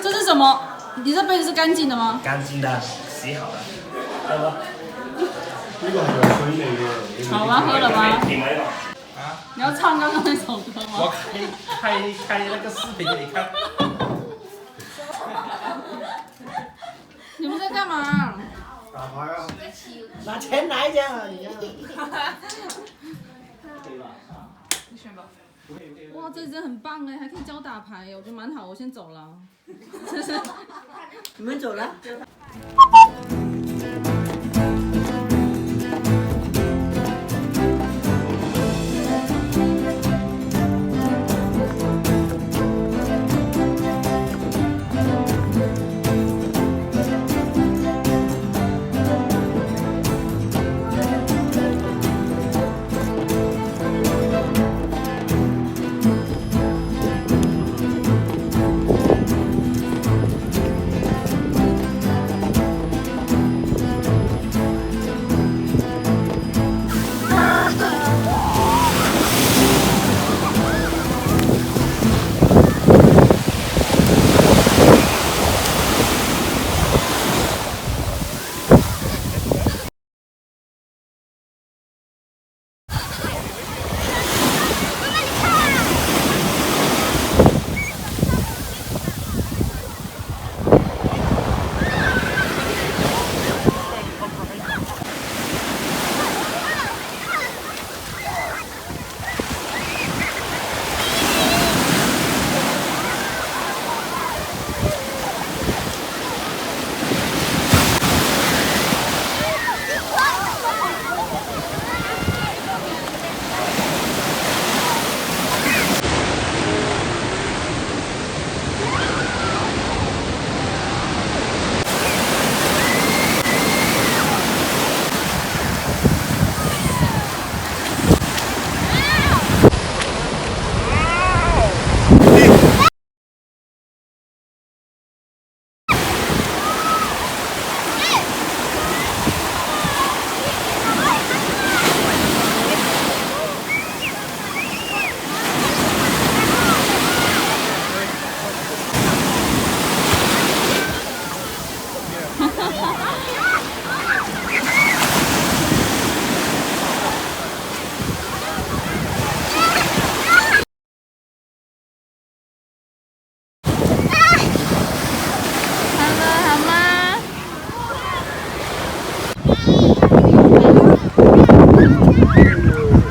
这是什么？你这杯子是干净的吗？干净的，洗好了。喝吧。呢個係有水味嘅。好啊，喝了嗎？啊？你要唱剛剛那首歌嗎？我開那個視頻給你看。你們在幹嘛？打牌啊！拿錢來這樣，你選吧。哇，這真的很棒哎，還可以教打牌，我覺得蠻好。我先走了。你們走了。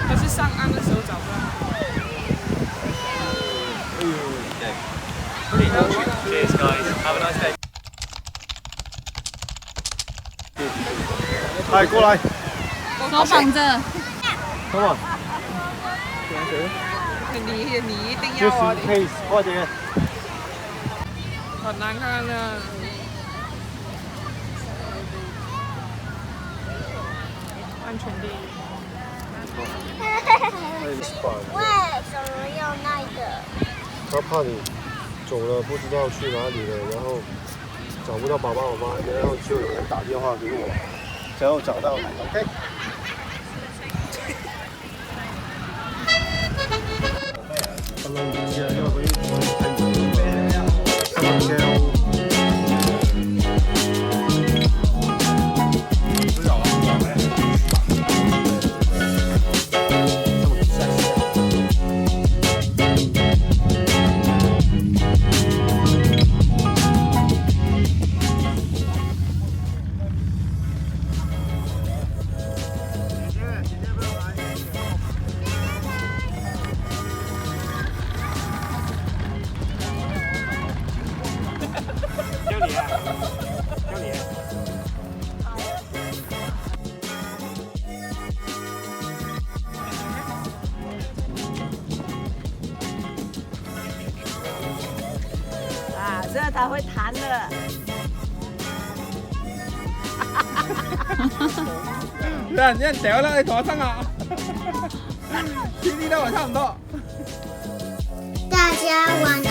可是上岸的时候找不到。Cheers, guys. Have a nice day. 係過嚟。手綁着。Come on。你一定 Just in case，快點。很難看的。安全第一。为什么要那个？他怕你走了不知道去哪里了，然后找不到爸爸妈妈，然后就有人打电话给我，然后找到你 ，OK？ 这样才会弹的。人一掉啦，你同我爭啊！呢啲都係差唔多。大家晚安。